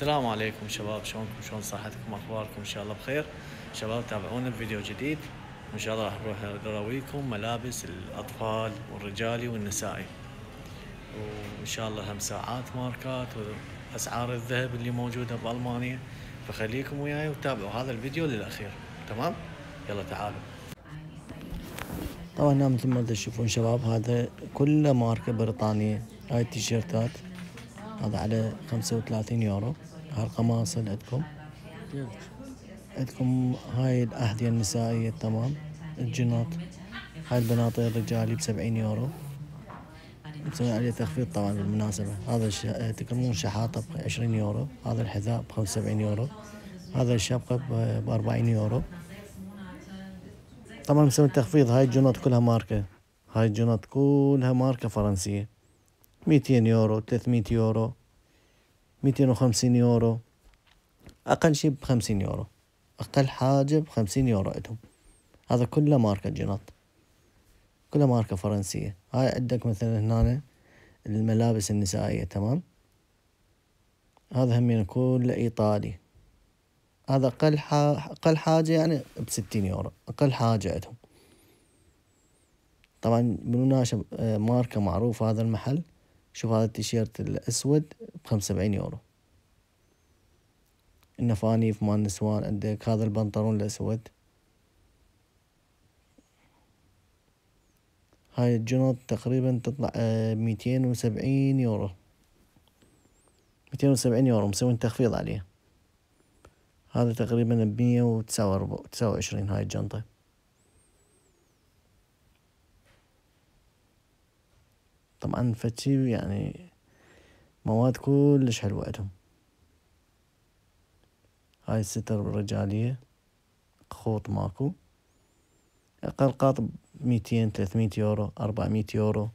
السلام عليكم شباب، شلونكم؟ شلون صحتكم؟ اخباركم؟ ان شاء الله بخير. شباب تابعونا بفيديو جديد، وان شاء الله راح نروح نراويكم ملابس الاطفال والرجالي والنسائي، وان شاء الله هم ساعات ماركات واسعار الذهب اللي موجوده بالمانيا. فخليكم وياي وتابعوا هذا الفيديو للاخير. تمام، يلا تعالوا. طبعا هنا مثل ما تشوفون شباب، هذا كله ماركة بريطانية. هاي التيشيرتات هذا على 35 يورو. هاي القماصة عندكم هاي الأحذية النسائية تمام. الجنط، هاي البناطيل الرجالي ب70 يورو، مسوي عليه تخفيض طبعا بالمناسبة. هذا تكرمون شحاطة ب20 يورو. هذا الحذاء ب75 يورو. هذا الشبقة ب40 يورو. طبعا مسوي تخفيض. هاي الجنط كلها ماركة، هاي الجنط كلها ماركة فرنسية. 200 يورو، 300 يورو، 250 يورو، أقل شي ب50 يورو. أقل حاجة ب50 يورو عندهم. هذا كله ماركة جنط، كلها ماركة فرنسية. هاي عندك مثلا هنا الملابس النسائية تمام. هذا همين كله إيطالي. هذا أقل حاجة يعني ب60 يورو، أقل حاجة عندهم. طبعا بالمناسبة ماركة معروفة هذا المحل. شوف هذا التيشيرت الأسود ب75 يورو. النفانيف مال النسوان عندك. هذا البنطلون الأسود. هاي الجنط تقريبا تطلع 270 يورو. 270 يورو مسوين تخفيض عليه. هذا تقريبا ب129 هاي الجنطة. طبعا فتشي يعني مواد كلش حلوة عندهم. هاي الستر الرجالية خوط ماكو. أقل قاط 200 300 يورو 400 يورو.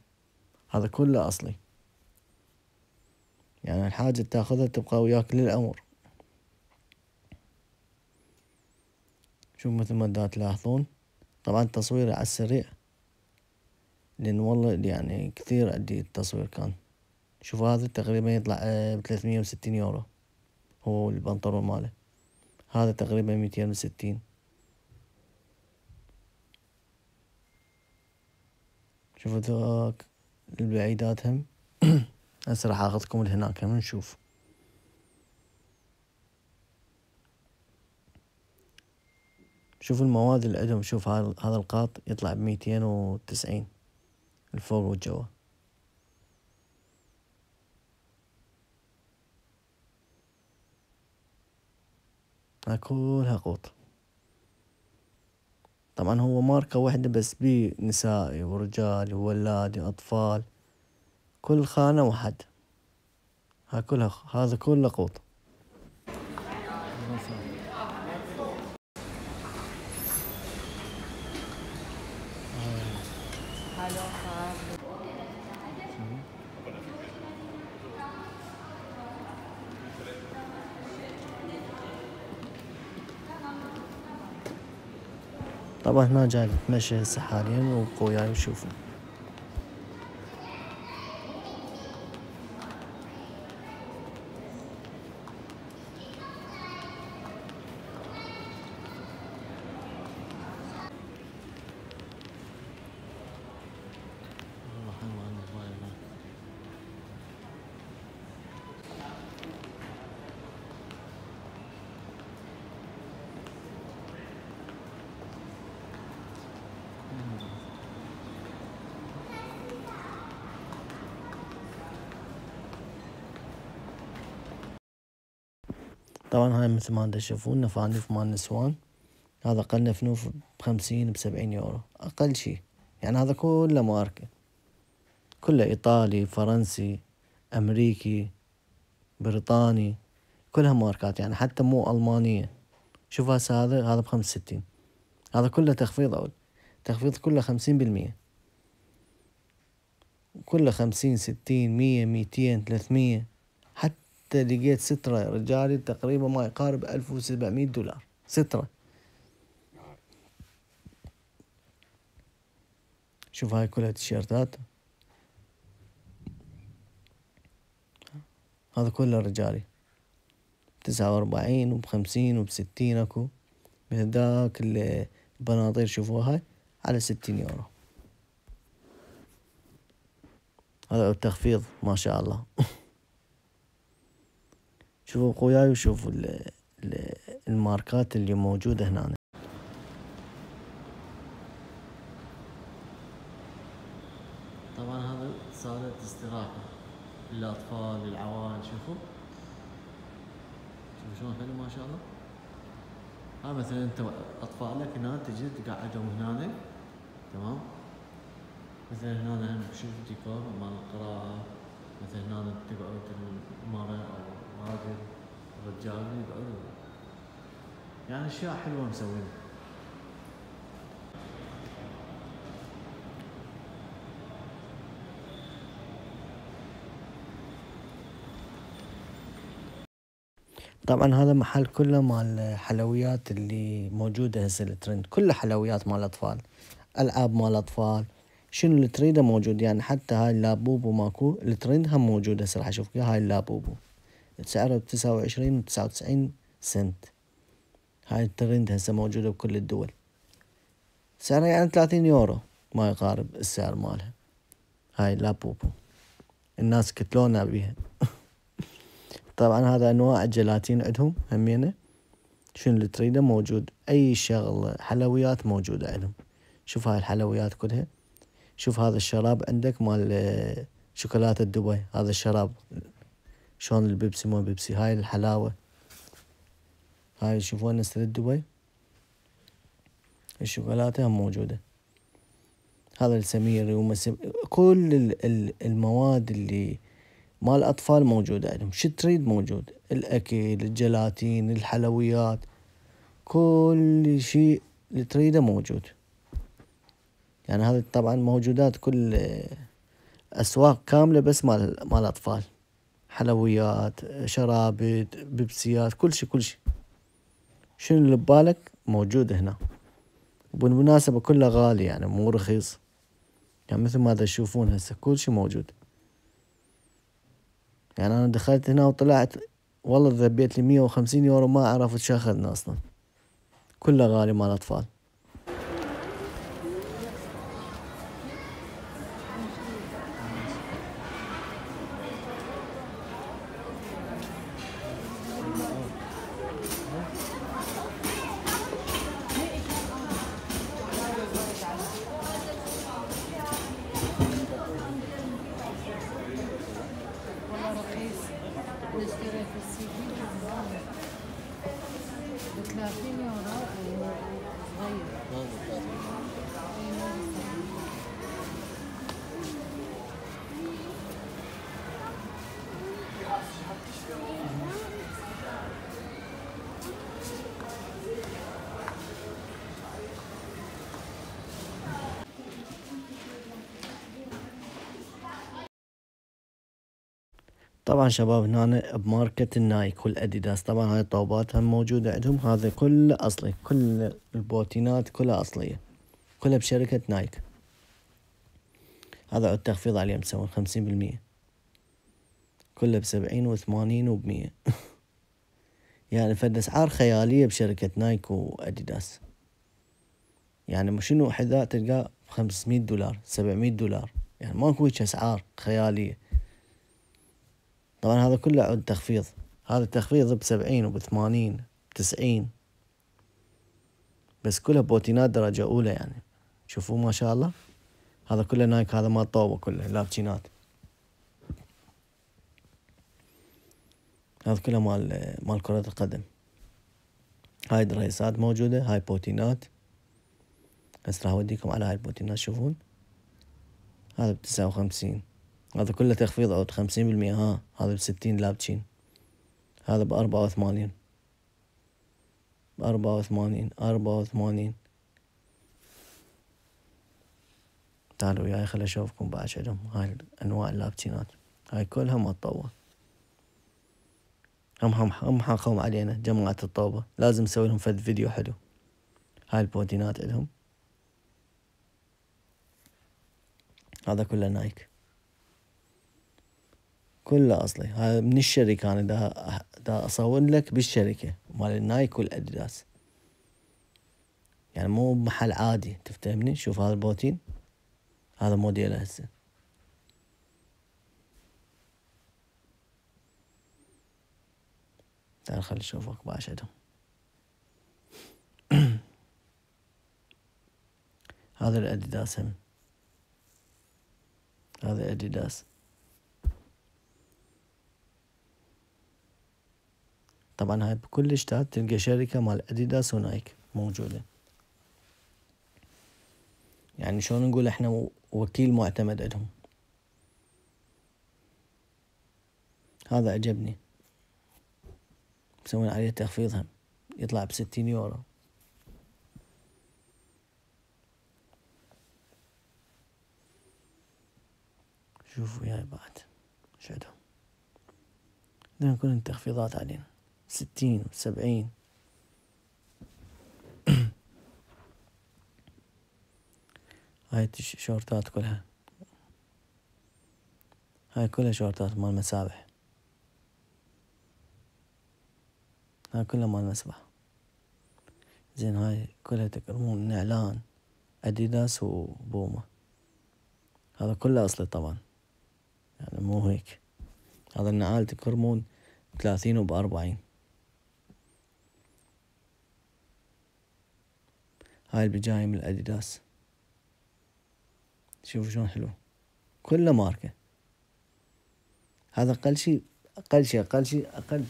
هذا كله أصلي، يعني الحاجة تاخذها تبقى وياك للعمر. شوف مثل ما دا تلاحظون. طبعا تصويري على السريع، لأن والله يعني كثير عندي التصوير كان. شوف هذا تقريبا يطلع ب360 يورو. هو البنطلون ماله هذا تقريبا 260. شوفوا ذوك البعيدات هم. هسه راح اخذكم لهناك هم نشوف. شوفوا المواد اللي عندهم. شوف هذا القاط يطلع ب290 الفوق والجوا. هاي كلها قوط. طبعا هو ماركة واحدة بس بيه نسائي ورجالي وولادي أطفال، كل خانة واحد. هاي كلها هذا كله قوط. طبعا هنا جاي نتمشى هسه حاليا وابقوا وياي وشوفوا. طبعا هاي مثل ما تشوفون نفانيف مال النسوان. هذا أقل نفنوف ب50 ب70 يورو أقل شي. يعني هذا كله ماركة، كله إيطالي فرنسي أمريكي بريطاني، كلها ماركات يعني حتى مو ألمانية. شوف هسه هذا ب65. هذا كله تخفيض. أول تخفيض كله 50%. كله 50 60 100 200 300. حتى لقيت سترة رجالي تقريبا ما يقارب 1700 دولار سترة. شوف هاي كلها تيشيرتات. هذا كله رجالي. ب49 ب50 وب60 اكو. مثل ذاك البناطيل شوفوها على 60€. هذا التخفيض ما شاء الله. شوفوا اخوياي وشوفوا الماركات اللي موجودة هنا. طبعا هذا صالة استراحة للأطفال للعوائل. شوفوا شلون حلو ما شاء الله. ها مثلا انت اطفالك هنا تجي تقعدهم هنا، تمام. مثلا هنا هم شوف ديكور مال القراءة. مثلا هنا تقعد المرأة او هذا الرجال يقعدوا، يعني اشياء حلوة مسوينها. طبعا هذا محل كله مال حلويات اللي موجودة هسه الترند، كله حلويات مال اطفال، العاب مال اطفال، شنو اللي تريده موجود. يعني حتى هاي اللابوبو ماكو الترند هم موجودة هسه. راح اشوف هاي اللابوبو سعرها ب29 و99 سنت. هاي الترند هسه موجودة بكل الدول. سعرها يعني 30€، ما يقارب السعر مالها. هاي لابوبو الناس كتلونا بيها. طبعا هذا انواع الجيلاتين عندهم همينه، شنو اللي تريده موجود. اي شغله حلويات موجودة عندهم. شوف هاي الحلويات كلها. شوف هذا الشراب عندك مال شوكولاتة دبي. هذا الشراب شلون البيبسي مو بيبسي. هاي الحلاوة هاي شوفوا نستلة دبي الشوكولاتة هم موجودة. هذا السميري كل المواد اللي مال أطفال موجودة عندهم. شو تريد موجود. الأكل الجيلاتين الحلويات كل شيء اللي تريده موجود. يعني هذا طبعا موجودات كل أسواق كاملة بس مال أطفال. حلويات شرابات بيبسيات كل شيء كل شيء. شنو اللي ببالك موجود هنا. وبالمناسبة كله غالي يعني مو رخيص. يعني مثل ما تشوفون هسه كل شيء موجود. يعني أنا دخلت هنا وطلعت والله ذبيت لي 150€ ما عرفت شو أخذنا أصلا. كله غالي مال أطفال. نشتري في السي دي ب30€ صغير. طبعا شباب هنا بماركة النايك والاديداس. طبعا هاي الطوبات هم موجودة عندهم. هذا كله اصلي. كل البوتينات كلها اصلية. كلها بشركة نايك. هذا عود تخفيض عليهم مسوي 50%. كله ب70 و80 و100. يعني فد اسعار خيالية بشركة نايك واديداس. يعني شنو حذاء تلقاه $500 $700. يعني ماكو هيك اسعار خيالية. طبعا هذا كله عود تخفيض. هذا التخفيض ب70 وب80 90. بس كلها بوتينات درجة أولى يعني. شوفوا ما شاء الله. هذا كله نايك. هذا مال طوبة كله لابتشينات. هذا كله مال كرة القدم. هاي دريسات موجودة. هاي بوتينات. هسه راح اوديكم على هاي البوتينات. شوفون هذا ب59. هذا كله تخفيض عود 50%. هذا ب60 لابتشين. هذا ب84 84. تعالوا وياي خل اشوفكم بعد عندهم هاي انواع اللابتشينات. هاي كلها مال طوبة. هم حاقهم علينا جماعة الطوبة. لازم نسوي لهم فد فيديو حلو. هاي البوتينات عندهم. هذا كله نايك. كله اصلي. هذا من الشركة، انا دا اصور لك بالشركة مال النايك والاديداس، يعني مو محل عادي، تفهمني؟ شوف هذا البوتين، هذا موديله هسه. تعال خلي اشوفك باش عندهم. هذا الاديداس هم، هذا اديداس. طبعا هاي بكل اشتات تلقى شركة مال اديداس ونايك موجودة. يعني شلون نقول احنا وكيل معتمد عندهم. هذا عجبني، مسوين عليه تخفيض هم، يطلع ب60 يورو. شوفوا وياي بعد ايش عندهم. بدنا كل التخفيضات علينا 60 و70. هاي الشورتات كلها، هاي كلها شورتات مال مسابح، هاي كلها مال مسبح. زين هاي كلها تكرمون نعلان اديداس وبوما، هذا كله اصلي طبعا، يعني مو هيك. هذا النعال تكرمون 30 و40. هاي البجايم الاديداس، شوفوا شلون حلو، كله ماركة. هذا اقل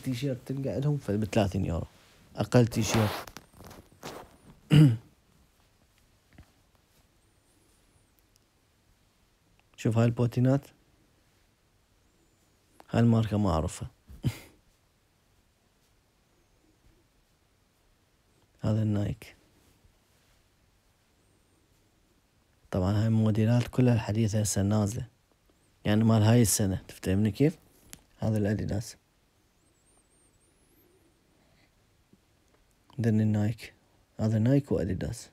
تيشيرت تلقى عندهم ب30 يورو، اقل تيشيرت. شوف هاي البوتينات، هاي الماركة ما اعرفها. هذا النايك. طبعا هاي الموديلات كلها الحديثة هسه نازلة، يعني مال هاي السنة، تفهمني كيف؟ هذا الاديداس، ذن النايك، هذا نايك واديداس.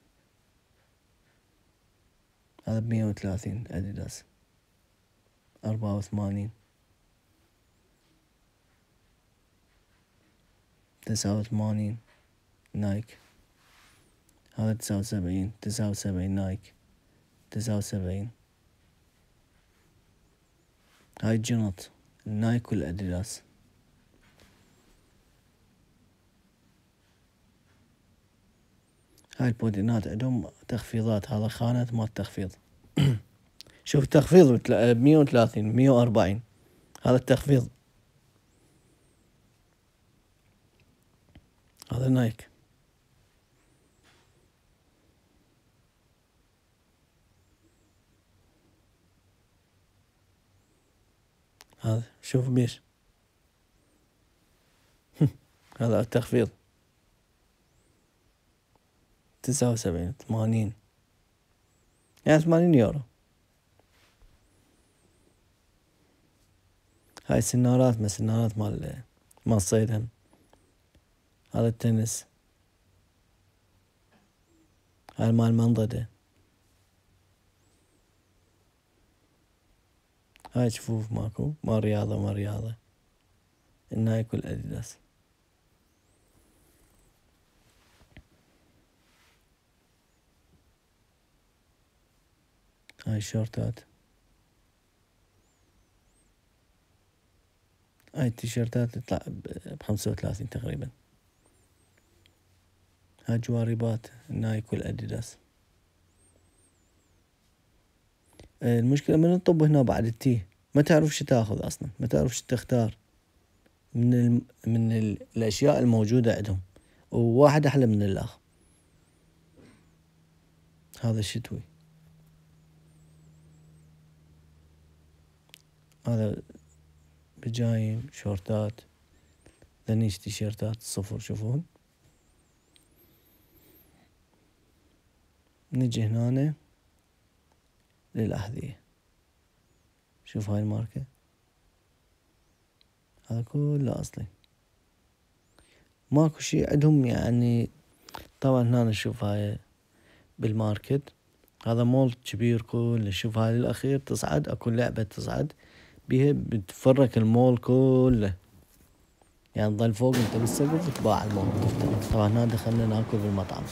هذا ب130 اديداس، 84، 89 نايك. هذا 79 نايك، 79. هاي الجنط النايك والاديداس. هاي البودينات عندهم تخفيضات، هذا خانة مال تخفيض. شوف التخفيض ب130 140، هذا التخفيض. هذا نايك. هذا شوف بيش. هذا التخفيض 79 80، يعني 80 يورو. هاي سنارات، ما سنارات مال الصيد هم. هذا التنس، هاي مال منضدة. هاي شفوف ماكو، ما رياضة النايك والاديداس. هاي الشورتات، هاي التيشيرتات تطلع ب35 تقريبا. هاي جواربات النايك والاديداس. المشكلة من الطب هنا بعد التيه ما تعرف شو تاخذ اصلا، ما تعرف شو تختار من الاشياء الموجودة عندهم، وواحد احلى من الاخر. هذا الشتوي، هذا بجايم شورتات، ذنيش تيشيرتات صفر. شوفون، نجي هنا للأحذية. شوف هاي الماركة، هذا كله أصلي، ماكو شي عندهم يعني. طبعا هنا نشوف هاي بالماركت، هذا مول كبير كله. شوف هاي الأخير تصعد، أكو لعبة تصعد بيها بتفرك المول كله، يعني تظل فوق انت بالسقف وتباع المول تفتح. طبعا هنا دخلنا ناكل بالمطعم.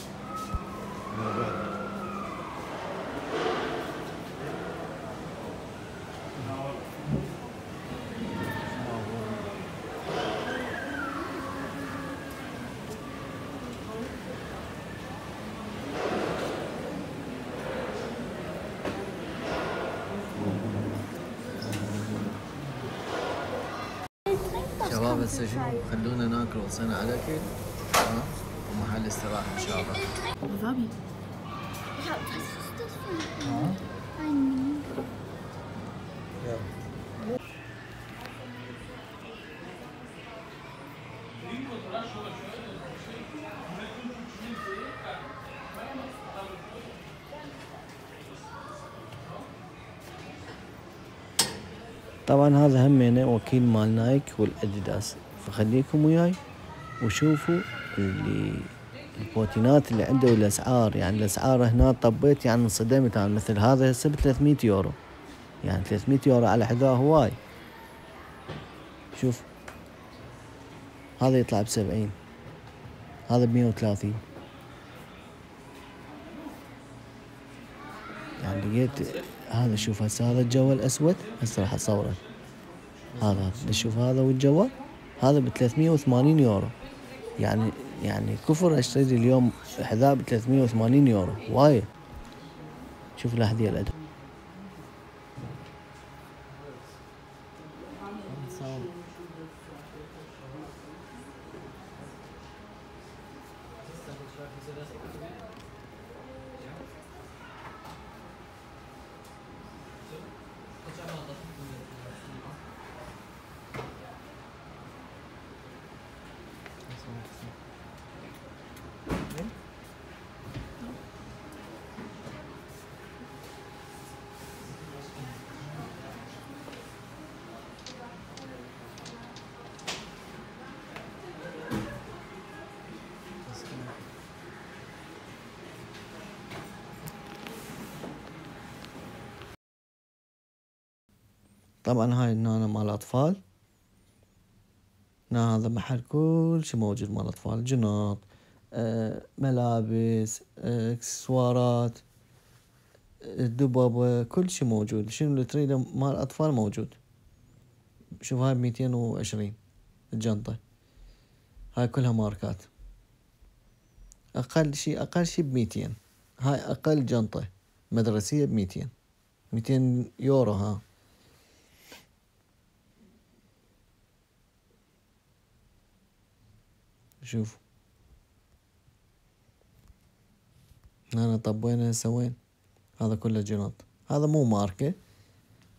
شباب هسه شنو خلونا ناكل، وصلنا على اكل ومحل استراحة ان شاء الله. Abu Dhabi. Ja, was ist das für ein Menü? طبعا هذا همينه وكيل مال نايك والاديداس، فخليكم وياي وشوفوا اللي البوتينات اللي عنده والاسعار. يعني الاسعار هنا طبيت يعني انصدمت. يعني مثل هذا هسه ب 300 يورو، يعني 300 يورو على حذاء هواي. شوف هذا يطلع ب70، هذا ب130. يعني لقيت هذا. شوف هسه هذا الجوال الاسود، هسه راح اصوره. هذا نشوف هذا والجوال هذا ب 380 يورو. يعني كفر اشتري اليوم حذاء ب 380 يورو وايد. شوف الاحذية الادب. طبعا هاي هنا مال اطفال. هنا هذا محل كل شي موجود مال اطفال، جنط، ملابس، اكسسوارات، دبابة، كل شي موجود. شنو اللي تريده مال اطفال موجود. شوف هاي ب220 الجنطة. هاي كلها ماركات. اقل شي ب200. هاي اقل جنطة مدرسية ب200، 200 يورو. ها شوف هنا طبينا سوين. هذا كله جنط. هذا مو ماركة،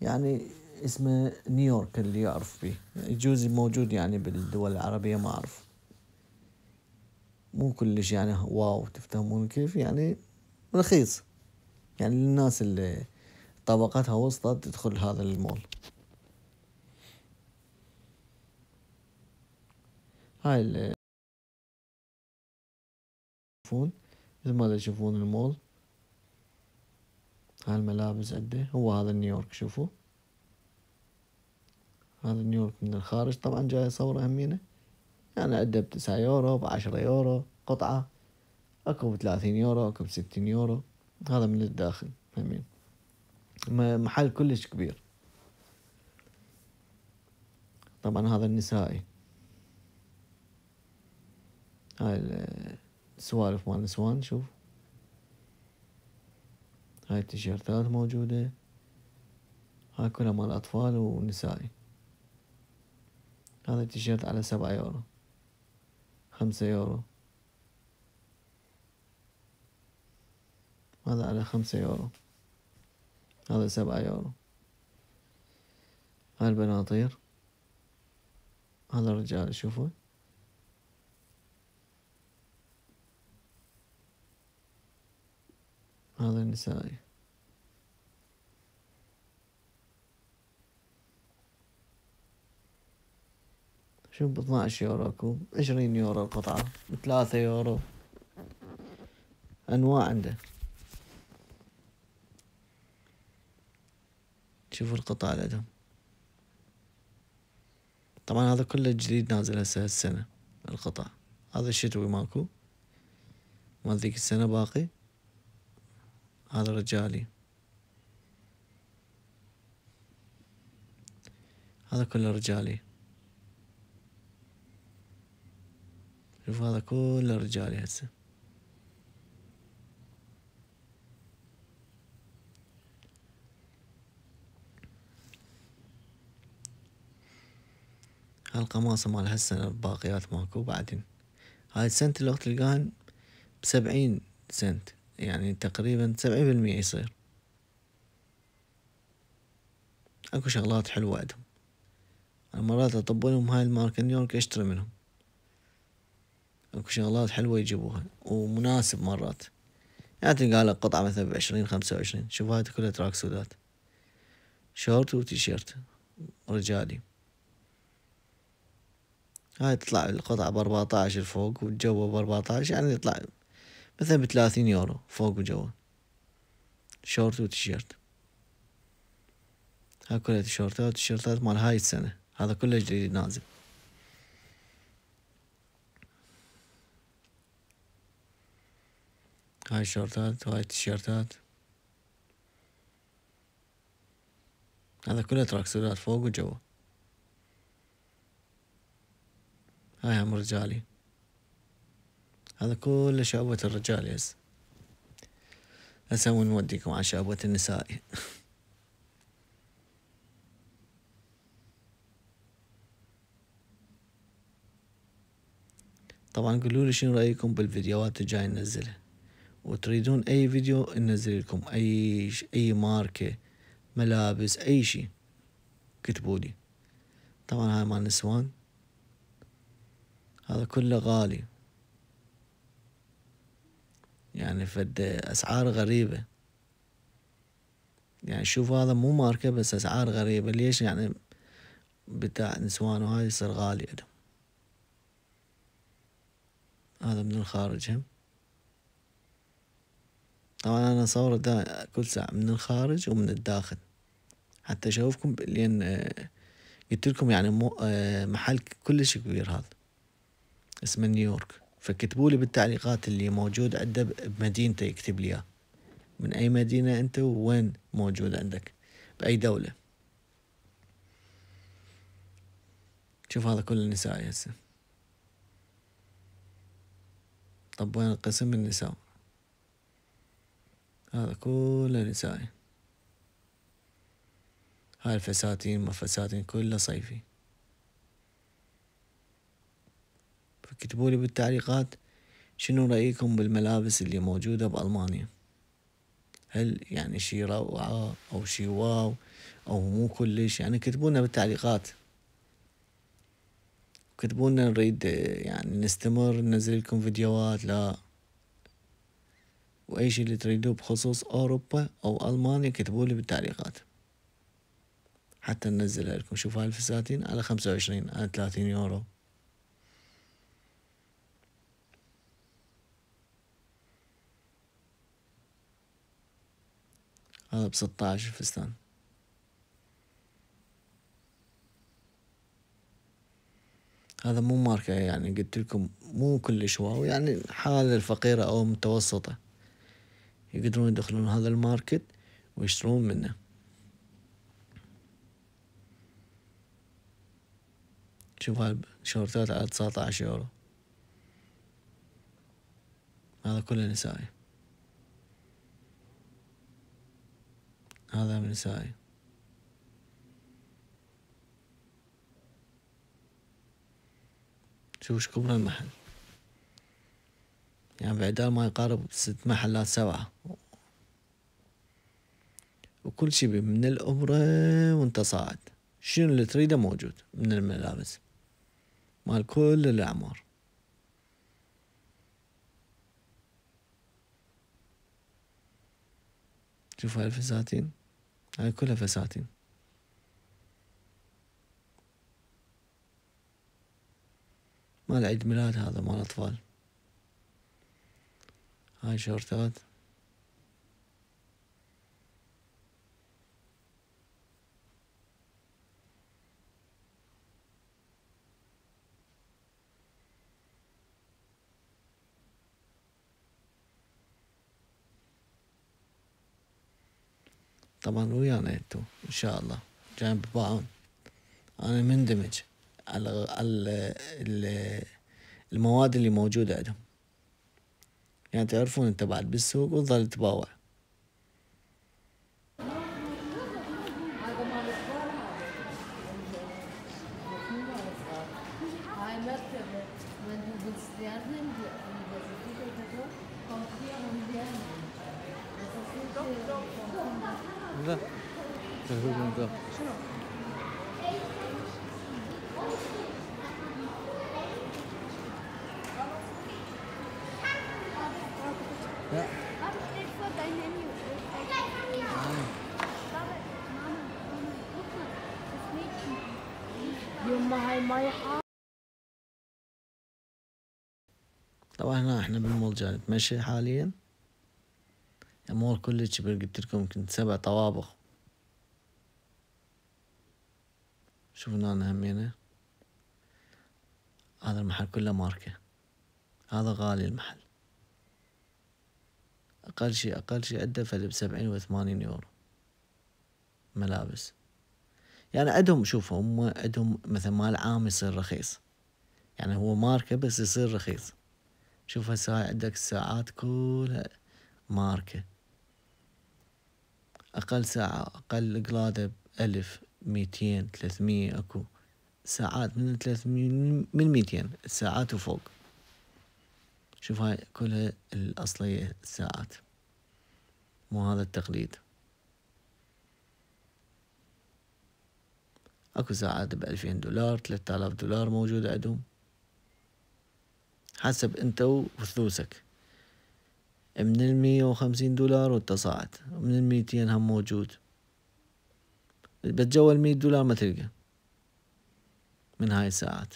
يعني اسمه نيويورك اللي يعرف بيه. يجوز موجود يعني بالدول العربية، ما أعرف. مو كلش يعني واو، تفهمون كيف؟ يعني رخيص، يعني للناس اللي طبقتها وسطى تدخل هذا المول. هاي اللي تشوفون مثل ما تشوفون المول. هاي الملابس عنده. هو هذا نيويورك. شوفوا هذا نيويورك من الخارج. طبعا جاي اصوره همينه. يعني عنده ب9 يورو، ب10 يورو قطعة. اكو ب30 يورو، اكو ب60 يورو. هذا من الداخل همين. محل كلش كبير. طبعا هذا النسائي. هاي السوالف مال النسوان. شوف هاي التيشيرتات موجودة. هاي كلها مال أطفال ونسائي. هذا التيشيرت على 7 يورو، 5 يورو. هذا على 5 يورو، هذا 7 يورو. هاي البناطير. هذا الرجال. شوفوا هذا النسائي. شوف ب12 يورو اكو، 20 يورو القطعة، ب3 يورو. أنواع عنده. شوفوا القطع لدهم. طبعا هذا كله جديد نازل هسه السنة القطع. هذا الشتوي ماكو، مال ذيك السنة باقي. هذا رجالي، هذا كله رجالي. شوف هذا كله رجالي هسه. هالقماصة مال هالسنة باقيات ماكو بعدين. هاي السنت لو تلقاهن ب70 سنت، يعني تقريبا 70% يصير. اكو شغلات حلوة عندهم، أنا مرات اطبلهم هاي الماركة نيويورك اشتري منهم. اكو شغلات حلوة يجيبوها ومناسب مرات، يعني تلقى لك قطعة مثلا ب20 25. شوف هاي كلها تراك سودات، شورت وتيشيرت رجالي. هاي تطلع القطعة ب14 الفوق والجوة ب14، يعني يطلع مثلا ب30 يورو فوق وجوه، شورت وتيشيرت. هاي كلها تيشيرتات مال هاي السنة، هذا كله جديد نازل. هاي شورتات وهاي تيشيرتات، هذا كله تراك سودات فوق وجوه. هاي هم رجالي، هذا كله شعبة الرجال. هسه نوديكم على شعبة النسائي. طبعا قولوا لي شنو رأيكم بالفيديوهات الجاي ننزلها، وتريدون اي فيديو ننزل لكم اي ماركة ملابس اي شي كتبوا لي. طبعا هاي مال نسوان، هذا كله غالي، يعني فد اسعار غريبة. يعني شوف هذا مو ماركة بس اسعار غريبة. ليش؟ يعني بتاع نسوان وهاي يصير غالي عندهم. هذا من الخارج هم. طبعا انا اصور كل ساعة من الخارج ومن الداخل حتى اشوفكم، لان قلت لكم يعني محل كلش كبير هذا اسمه نيويورك. فكتبوا لي بالتعليقات اللي موجود عنده بمدينته، يكتب لي اياه من اي مدينة انت وين موجود عندك باي دولة. شوف هذا كل النساء هسه. طب وين قسم النساء؟ هذا كله نسائي. هاي الفساتين ما فساتين كله صيفي. فكتبوا لي بالتعليقات شنو رأيكم بالملابس اللي موجودة بألمانيا. هل يعني شي روعة أو شي واو أو مو كلش؟ يعني كتبونا بالتعليقات، كتبونا نريد يعني نستمر ننزل لكم فيديوهات لا، وأي شي اللي تريدوه بخصوص أوروبا أو ألمانيا كتبوا لي بالتعليقات حتى ننزلها لكم. شوف هاي الفساتين على 25، على 30 يورو. هذا ب16 الفستان. هذا مو ماركة، يعني قلت لكم مو كلش واو، يعني حالة الفقيرة أو متوسطة يقدرون يدخلون هذا الماركت ويشترون منه. شوف هاي شورتات على 19 يورو. هذا كله نسائي، هذا من نسائي. شوف ايش كبر المحل، يعني بعدال ما يقارب 6 محلات 7، وكل شي من الأبرة وانت صاعد. شنو اللي تريده موجود من الملابس مال كل الأعمار. شوف هاي الفساتين، هاي كلها فساتين. مال عيد ميلاد، هذا مال أطفال. هاي شورتات. طبعا ويانا انتو ان شاء الله جايين بباعون. انا مندمج على المواد اللي موجودة عندهم، يعني تعرفون انت بعد بالسوق وتظل تباوع. هاي مركبة من بالسيارة لا لا Baba, steht vor deinem Handy. Baba, Mama, guck mal, das Mädchen. يما هاي ماي حار. طبعا هنا احنا بالمول جاي نتمشى حاليا. المول كله كبير، قلت لكم يمكن 7 طوابق. شوفوا هنا همينه، هذا المحل كله ماركة. هذا غالي المحل، أقل شي عنده فل ب70 و80 يورو ملابس. يعني عندهم، شوفوا هم عندهم مثل مال عام يصير رخيص، يعني هو ماركة بس يصير رخيص. شوف هسه هاي عندك الساعات كلها ماركة. أقل ساعة أقل قلادة ب1000 200 300. أكو ساعات من 300 من 200 ساعات وفوق. شوف هاي كلها الأصلية الساعات، مو هذا التقليد. اكو ساعات ب$2000 $3000 موجودة عندهم، حسب انت وفلوسك. من $150 وانت صاعد، من 200 هم موجود. بتجول $100 ما تلقى من هاي الساعات.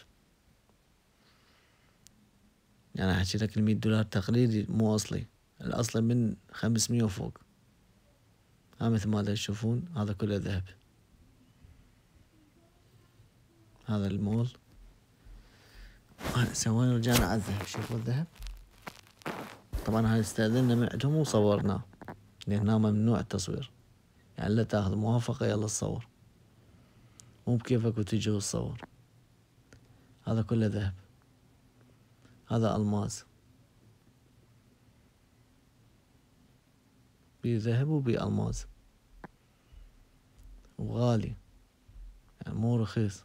يعني احكي لك $100 تقليدي مو اصلي، الاصلي من 500 وفوق. ها مثل ما تشوفون هذا كله ذهب. هذا المول. سوينا رجعنا على الذهب. شوفوا الذهب. طبعا هاي استأذنا من عندهم وصورناه، لأن هنا ممنوع التصوير، يعني لا تاخذ موافقة يلا تصور، مو بكيفك وتجي وتصور. هذا كله ذهب، هذا ألماس، بيه ذهب وبيه ألماس، وغالي يعني مو رخيص.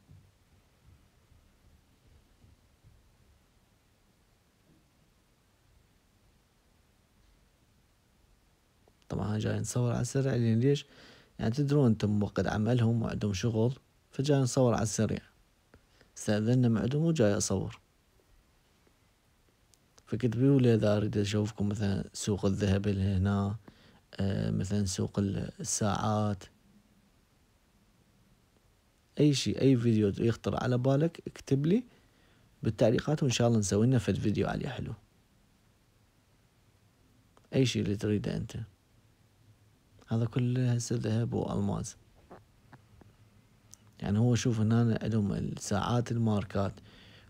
طبعا جاي نصور على السريع. لين ليش؟ يعني تدرون انتم بوقت عملهم وعندهم شغل، فجاي نصور على السريع. استأذنا من عندهم وجاي أصور. فكتبوا لي إذا أريد أشوفكم مثلا سوق الذهب اللي هنا، مثلا سوق الساعات، أي شيء، أي فيديو يخطر على بالك اكتب لي بالتعليقات، وإن شاء الله نسوي لنا فد فيديو عليه حلو. أي شيء اللي تريده أنت. هذا كله هسه ذهب وألماس. يعني هو شوف هنا عندهم الساعات الماركات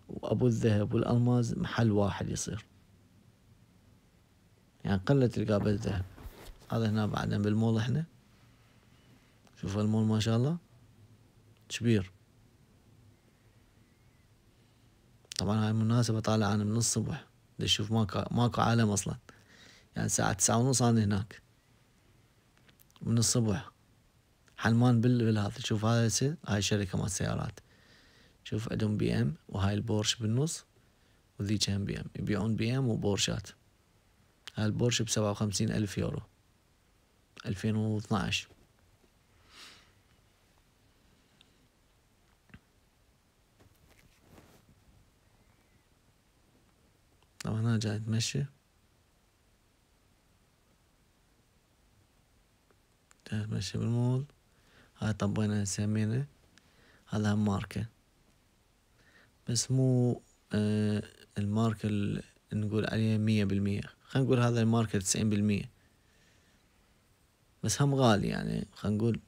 وأبو الذهب والألماس محل واحد يصير، يعني قلة تلقاه بالذهب. هذا هنا بعدين بالمول احنا. شوفوا المول ما شاء الله كبير. طبعا هاي مناسبة طالع انا من الصبح، شوف ماكو عالم اصلا. يعني الساعة 9:30 انا هناك من الصبح حلمان بالهذا. شوف هاي شركة مال سيارات. شوف عندهم BM، وهاي البورش بالنص، وذيك هم BM. يبيعون BM وبورشات. هاي البورش ب57,000 يورو 2012. طبعا انا جاي اتمشى، بالمول. هاي طبينا سمينة. هذا هم ماركة، بس مو الماركة اللي نقول عليها 100%. خلينا نقول هذا الماركة 90%، بس هم غالي. يعني خلينا نقول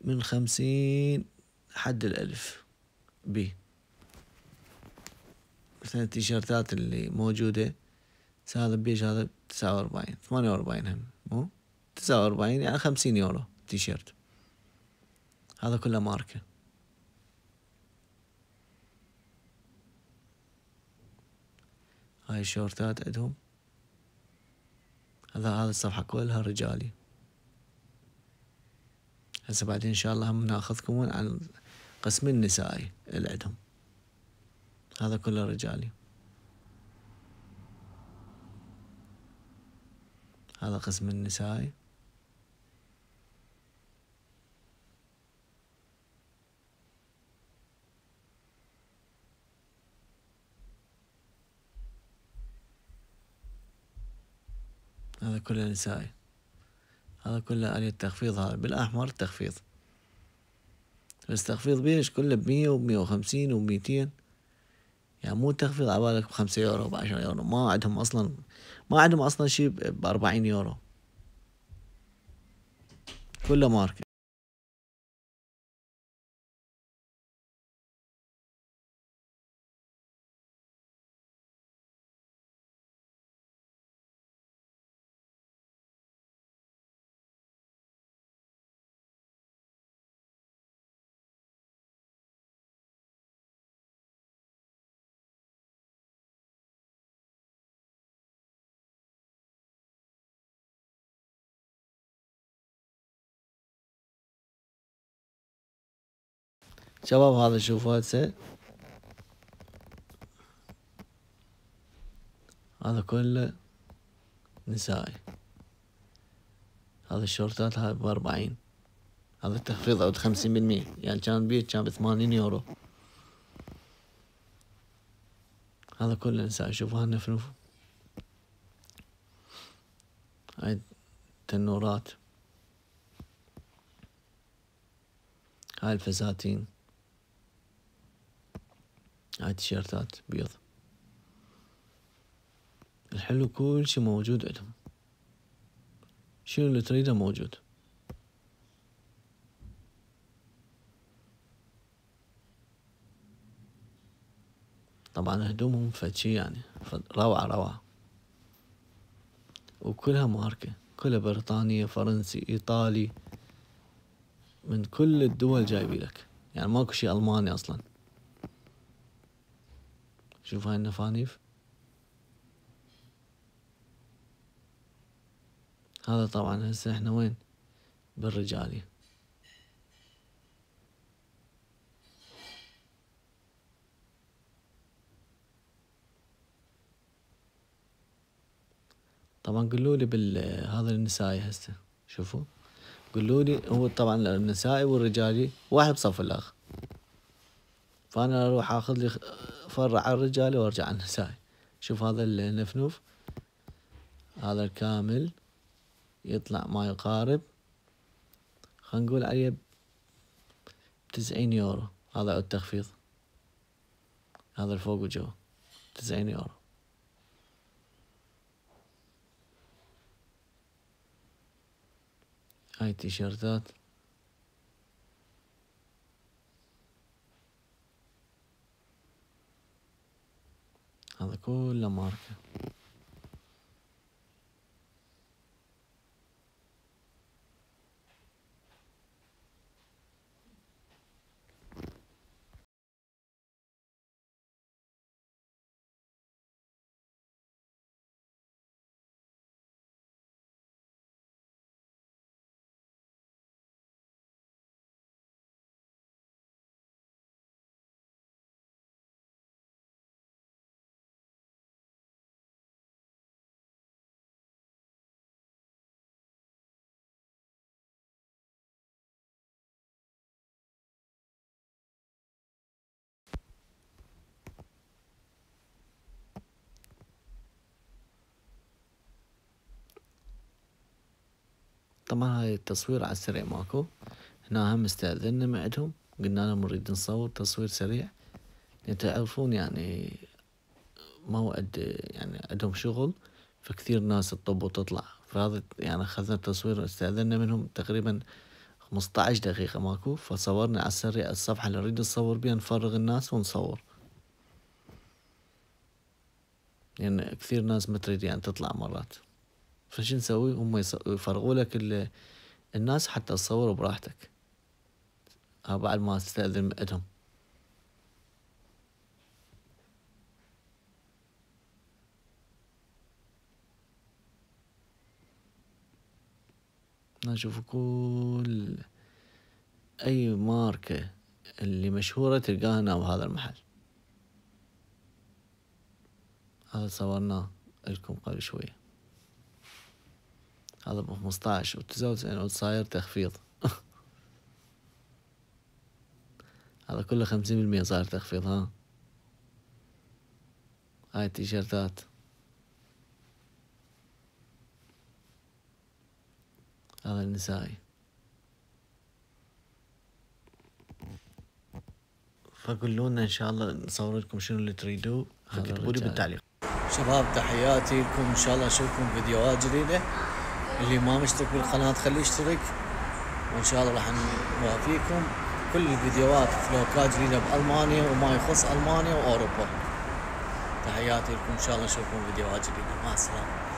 من 50 حد 1000 بيه. مثلا التيشيرتات اللي موجودة هذا بيش، هذا 49 48 هم مو 49 يعني 50 يورو تيشيرت. هذا كله ماركة. هاي الشورتات عندهم. هذا الصفحة كلها رجالي. هسه بعدين ان شاء الله هم ناخذكم عن قسم النسائي اللي عندهم. هذا كله رجالي. هذا قسم النسائي. هذا كله نسائي. هذا كله آلية تخفيض. هذا بالأحمر تخفيض، بس تخفيض بيش كله ب100 و150 و200. يعني مو تخفيض عبالك ب5 يورو ب10 يورو. ما عندهم أصلا شي ب40 يورو. كله ماركة. شباب هذا شوفوا هسه، هذا كله نسائي. هذا الشورتات هاي ب40. هذا التخفيض عود 50%. يعني كان بيه كان ب80 يورو. هذا كله نسائي. شوفوا هالنفنوف. هاي تنورات. هاي الفساتين. هاي تيشيرتات بيض. الحلو كل شي موجود عندهم. شنو اللي تريده موجود. طبعا هدومهم فشي يعني روعة. وكلها ماركة. كلها بريطانية، فرنسي، ايطالي، من كل الدول جايبي لك. يعني ماكو شي الماني اصلا. شوف هاي النفانيف. هذا طبعا هسه احنا وين؟ بالرجالي. طبعا قولولي هذا النسائي هسه. شوفوا قولولي. هو طبعا النسائي والرجالي واحد بصف الاخ. فانا اروح اخذ لي فرع على الرجالي وارجع على النسائي. شوف هذا النفنوف. هذا الكامل يطلع ما يقارب، خلينا نقول عليه ب90 يورو. هذا عود تخفيض. هذا الفوق وجوا 90 يورو. هاي التيشيرتات. هذا كله ماركة. طبعا هاي التصوير على السريع ماكو. هنا هم استأذنا من عندهم، قلنا لهم نريد نصور تصوير سريع. تعرفون يعني موعد، يعني عندهم شغل، فكثير ناس تطب وتطلع. فهذا يعني اخذنا تصوير، استأذنا منهم تقريبا 15 دقيقة ماكو. فصورنا على السريع الصفحة اللي نريد نصور بيها، نفرغ الناس ونصور. يعني كثير ناس ما تريد يعني تطلع مرات. فشو نسوي؟ هم يفرغوا لك الناس حتى تصوروا براحتك، بعد ما تستأذن عندهم. نشوف كل أي ماركة اللي مشهورة تلقاها هنا بهذا المحل. هذا صورناه لكم قبل شوية، هذا ب15 و99 صاير تخفيض. هذا كله 50% صاير تخفيض. ها هاي التيشيرتات هذا النسائي. فقولونا ان شاء الله نصور لكم شنو اللي تريدوه، اكتبوا لي بالتعليق. شباب تحياتي لكم، ان شاء الله اشوفكم فيديوهات جديدة. اللي ما مشترك بالقناة خليه يشترك، وان شاء الله راح نوافيكم كل الفيديوهات فلوكات جديدة بألمانيا وما يخص ألمانيا وأوروبا. تحياتي لكم، ان شاء الله نشوفكم فيديوهات جديدة. مع السلامة.